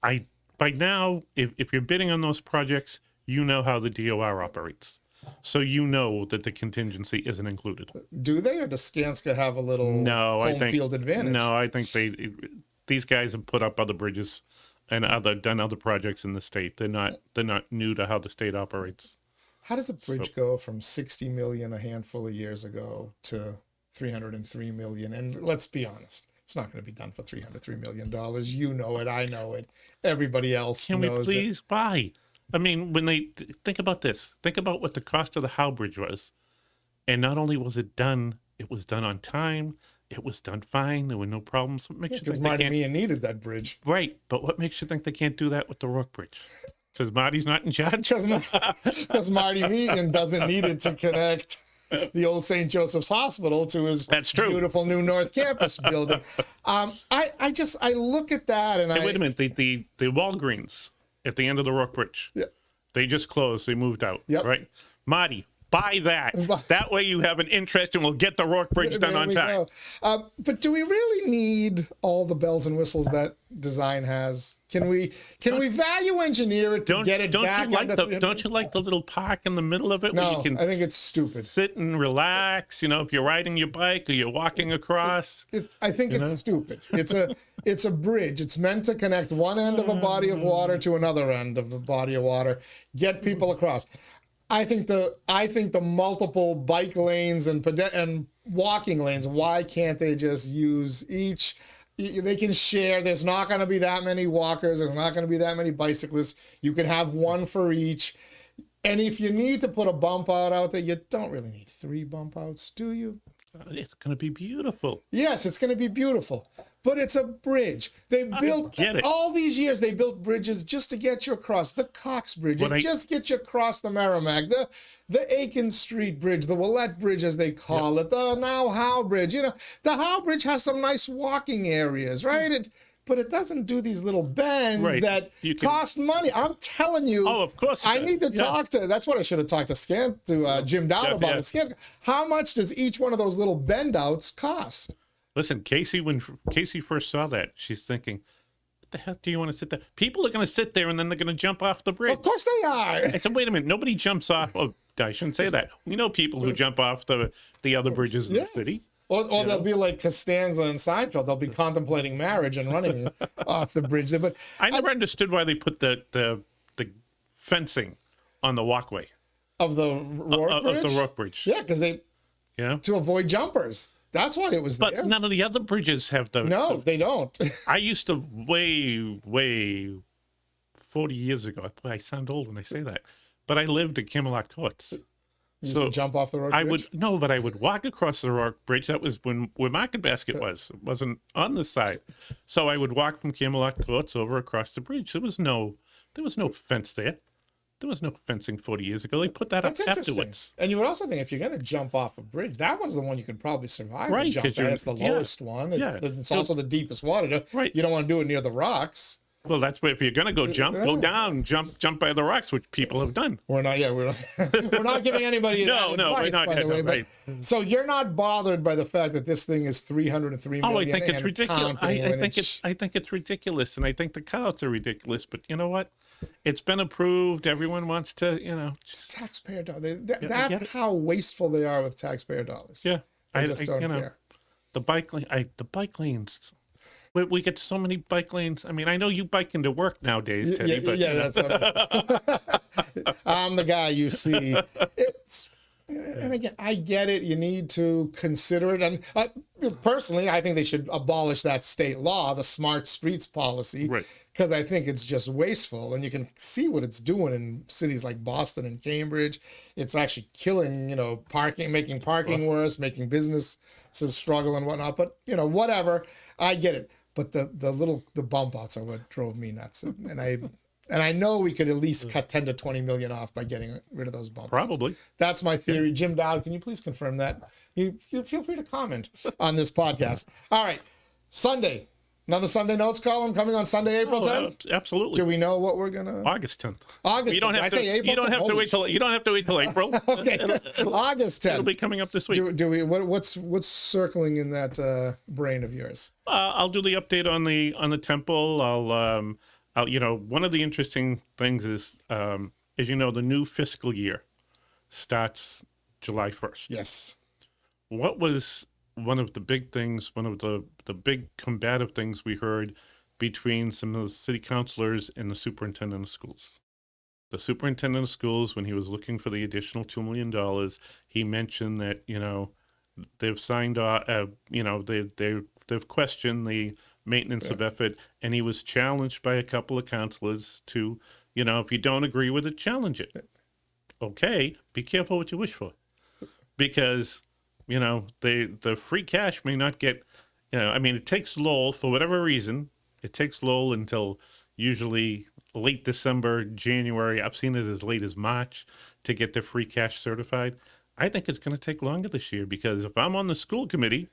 By now, if you're bidding on those projects, you know how the DOR operates. So you know that the contingency isn't included. Do they, or does 𝐒𝐮𝐧𝐝𝐚𝐲 have a little home field advantage? No, I think these guys have put up other bridges and done other projects in the state. They're not new to how the state operates. How does a bridge go from $60 million a handful of years ago to $303 million? And let's be honest, it's not going to be done for $303 million. You know it, I know it, everybody else knows it. Can we please buy? I mean, when they think about this, think about what the cost of the Howe Bridge was. And not only was it done on time. It was done fine. There were no problems. Because Marty Meehan needed that bridge. Right. But what makes you think they can't do that with the Rourke Bridge? Because Marty's not in charge? Because Marty Meehan doesn't need it to connect the old St. Joseph's Hospital to his beautiful new North Campus building. I look at that and wait a minute. The Walgreens at the end of the Rourke Bridge. Yeah. They just closed. They moved out. Yep. Right. Marty, buy that. That way you have an interest and we'll get the Rourke Bridge done on time. But do we really need all the bells and whistles that design has? Can we value engineer it to get it back? Don't you like the little park in the middle of it? No, where you can I think it's stupid. Sit and relax. If you're riding your bike or you're walking across. I think it's stupid. It's a bridge. It's meant to connect one end of a body of water to another end of a body of water. Get people across. I think the multiple bike lanes and walking lanes, why can't they just use each? They can share. There's not going to be that many walkers. There's not going to be that many bicyclists. You can have one for each. And if you need to put a bump out there, you don't really need 3 bump outs, do you? It's going to be beautiful. Yes, it's going to be beautiful. But it's a bridge. They built all these years. They built bridges just to get you across the Cox Bridge. Just get you across the Merrimack, the Aiken Street Bridge, the Willette Bridge, as they call it, the now Howe Bridge. The Howe Bridge has some nice walking areas, right? But it doesn't do these little bends that cost money. I'm telling you. Oh, of course. I need to talk to. That's what I should have talked to Jim Dowd about it. 𝐒𝐮𝐧𝐝𝐴𝐚𝐲. How much does each one of those little bend outs cost? Listen, Casey, when Casey first saw that, she's thinking, what the hell do you want to sit there? People are going to sit there and then they're going to jump off the bridge. Of course they are. I said, wait a minute. Nobody jumps off. Oh, I shouldn't say that. We know people who jump off the other bridges in the city. Or they'll be like Costanza and Seinfeld. They'll be contemplating marriage and running off the bridge there. But I never understood why they put the fencing on the walkway of the Rourke Bridge. Of the Rourke Bridge. Yeah, because Yeah. to avoid jumpers. That's why it was But there. none of the other bridges have the. No, they don't. I used to way 40 years ago. Boy, I sound old when I say that. But I lived at Camelot Courts. You used to jump off the road. But I would walk across the Rourke Bridge. That was where Market Basket was. It wasn't on the side. So I would walk from Camelot Courts over across the bridge. There was no fence there. There was no fencing 40 years ago. They put that That's up interesting. afterwards. And you would also think if you're going to jump off a bridge, that one's the one you could probably survive. Right, To jump 'cause you're- at. It's the yeah, lowest one. It's, yeah. it's also the deepest water. Right. You don't want to do it near the rocks. Well, that's where if you're going to go jump, go down, jump by the rocks, which people have done. We're not we're not giving anybody No, that advice, we're not. by the way. Right. But, so you're not bothered by the fact that this thing is 303 million. Oh, I think it's and ridiculous. counting when I think it's ridiculous, and I think the counts are ridiculous. But you know what? It's been approved. Everyone wants to, it's taxpayer dollars. I get That's it. how wasteful they are with taxpayer dollars. Yeah, I just don't care. The bike lanes. We get so many bike lanes. I mean, I know you bike into work nowadays, Teddy, but That's I'm the guy you see. And again, I get it. You need to consider it. And personally, I think they should abolish that state law, the smart streets policy, Right. because I think it's just wasteful. And you can see what it's doing in cities like Boston and Cambridge. It's actually killing, parking, making parking worse, making businesses struggle and whatnot. But, whatever. I get it. But the bump outs are what drove me nuts. And I know we could at least cut 10 to 20 million off by getting rid of those bump outs. Probably. That's my theory. Jim Dowd, can you please confirm that? You feel free to comment on this podcast. All right. Sunday. Another Sunday Notes column coming on Sunday, April 10th? Absolutely. Do we know what we're going to... August 10th. August 10th. You don't have I to, say April you don't 10th? have to wait till April. Okay. August 10th. It'll be coming up this week. Do we? What's circling in that brain of yours? I'll do the update on the temple. I'll one of the interesting things is, as you know, the new fiscal year starts July 1st. Yes. What was one of the big things, one of the big combative things we heard between some of the city councilors and the superintendent of schools? The superintendent of schools, when he was looking for the additional $2 million, he mentioned that, they've signed off, they've questioned the maintenance of effort, and he was challenged by a couple of councilors to, if you don't agree with it, challenge it. Okay, be careful what you wish for, because the free cash may not get, it takes Lowell for whatever reason. It takes Lowell until usually late December, January. I've seen it as late as March to get their free cash certified. I think it's going to take longer this year, because if I'm on the school committee,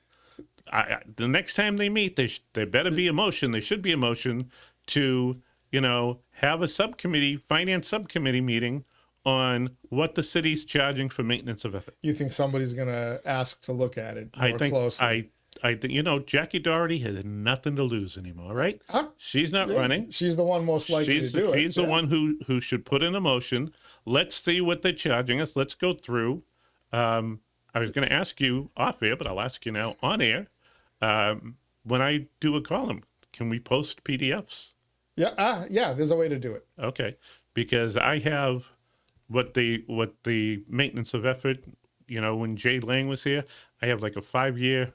the next time they meet, there better be a motion. There should be a motion to, have a finance subcommittee meeting on what the city's charging for maintenance of effort. You think somebody's going to ask to look at it more closely? I think, Jackie Doherty has nothing to lose anymore, right? She's not running. She's the one most likely to do it. She's the one who should put in a motion. Let's see what they're charging us. Let's go through. I was going to ask you off air, but I'll ask you now on air. When I do a column, can we post PDFs? Yeah, there's a way to do it. Okay, because I have what the maintenance of effort, when Jay Lang was here, I have like a 5-year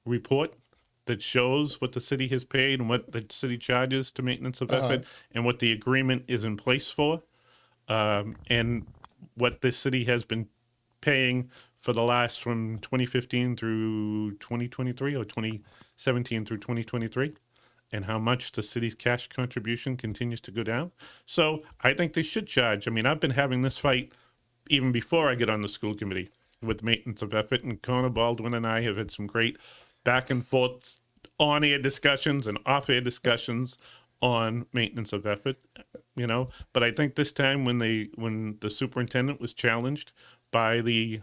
report that shows what the city has paid and what the city charges to maintenance of effort and what the agreement is in place for, and what the city has been paying for the last from 2015 through 2023 or 2017 through 2023, and how much the city's cash contribution continues to go down. So I think they should charge. I mean, I've been having this fight even before I get on the school committee with maintenance of effort, and Connor Baldwin and I have had some great back and forth on-air discussions and off-air discussions on maintenance of effort, But I think this time when the superintendent was challenged by the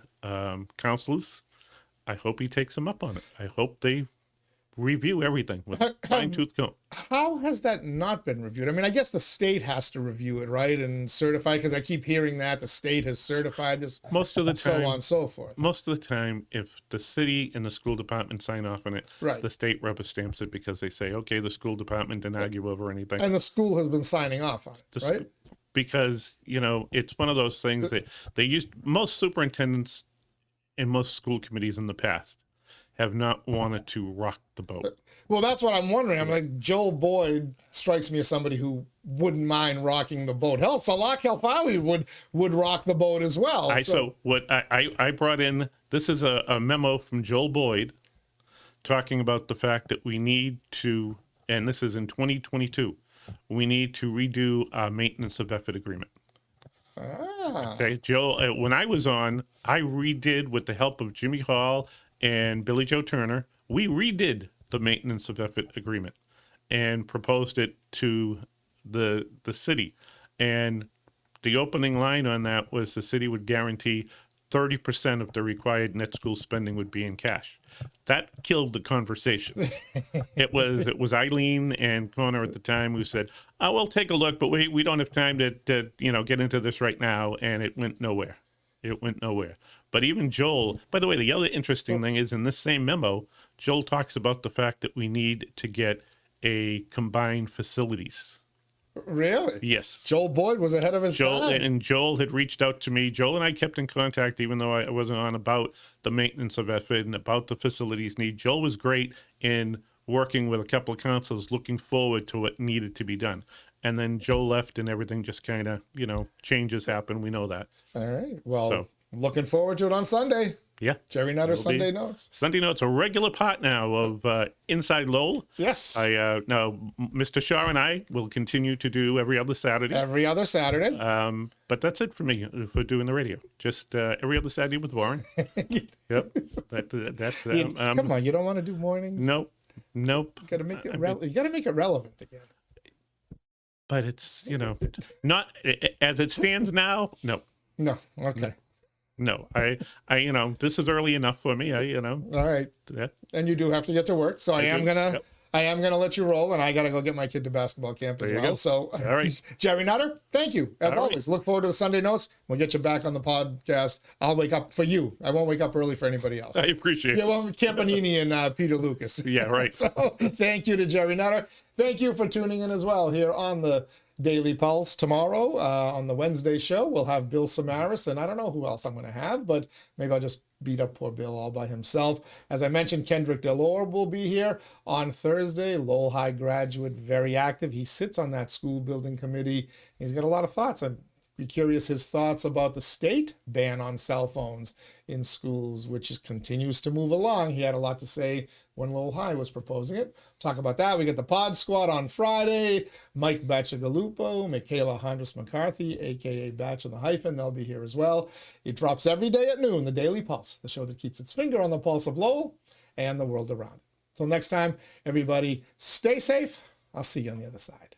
councilors, I hope he takes them up on it. I hope they review everything with fine-tooth comb. How has that not been reviewed? I mean, I guess the state has to review it, right, and certify, because I keep hearing that the state has certified this, most of the time, so on and so forth. Most of the time, if the city and the school department sign off on it, right, the state rubber stamps it, because they say, okay, the school department didn't argue over anything. And the school has been signing off on it, right? Because, it's one of those things that most superintendents and most school committees in the past have not wanted to rock the boat. Well, that's what I'm wondering. I'm like, Joel Boyd strikes me as somebody who wouldn't mind rocking the boat. Hell, Salah Kelfawi would rock the boat as well. So what I brought in, this is a memo from Joel Boyd talking about the fact that we need to, and this is in 2022, we need to redo our maintenance of effort agreement. Okay, Joel, when I was on, I redid, with the help of Jimmy Hall and Billy Joe Turner, we redid the maintenance of effort agreement and proposed it to the city. And the opening line on that was the city would guarantee 30% of the required net school spending would be in cash. That killed the conversation. It was Eileen and Connor at the time who said, "Oh, we'll take a look, but we don't have time to get into this right now," and it went nowhere. It went nowhere. But even Joel, by the way, the other interesting thing is in this same memo, Joel talks about the fact that we need to get a combined facilities. Really? Yes. Joel Boyd was ahead of his time. And Joel had reached out to me. Joel and I kept in contact, even though I wasn't on, about the maintenance of effort and about the facilities need. Joel was great in working with a couple of councils, looking forward to what needed to be done. And then Joe left and everything just kind of, changes happen. We know that. All right. Well, looking forward to it on Sunday. Yeah. Gerry Nutter Sunday Notes. Sunday Notes, a regular part now of Inside Lowell. Yes. Now, Mr. Shaw and I will continue to do every other Saturday. Every other Saturday. But that's it for me for doing the radio. Just every other Saturday with Warren. Yep. That's come on, you don't want to do mornings? Nope. You got to make it you got to make it relevant again. But it's, not as it stands now. No. No. Okay. No, I, this is early enough for me. All right. Yeah. And you do have to get to work, so I am gonna let you roll, and I gotta go get my kid to basketball camp as well. Go. So, all right, Gerry Nutter, thank you as always. Look forward to the Sunday Notes. We'll get you back on the podcast. I'll wake up for you. I won't wake up early for anybody else. I appreciate it. Yeah, well, Campanini and Peter Lucas. Yeah, right. So, thank you to Gerry Nutter. Thank you for tuning in as well here on the Daily Pulse. Tomorrow on the Wednesday show, we'll have Bill Samaras, and I don't know who else I'm going to have, but maybe I'll just beat up poor Bill all by himself. As I mentioned, Kendrick Delore will be here on Thursday. Lowell High graduate, very active. He sits on that school building committee. He's got a lot of thoughts. I'd be curious his thoughts about the state ban on cell phones in schools, which continues to move along. He had a lot to say when Lowell High was proposing it. Talk about that. We get the Pod Squad on Friday. Mike Bacigalupo, Michaela Hondras McCarthy, a.k.a. Batch of the Hyphen. They'll be here as well. It drops every day at noon, the Daily Pulse, the show that keeps its finger on the pulse of Lowell and the world around it. Till next time, everybody, stay safe. I'll see you on the other side.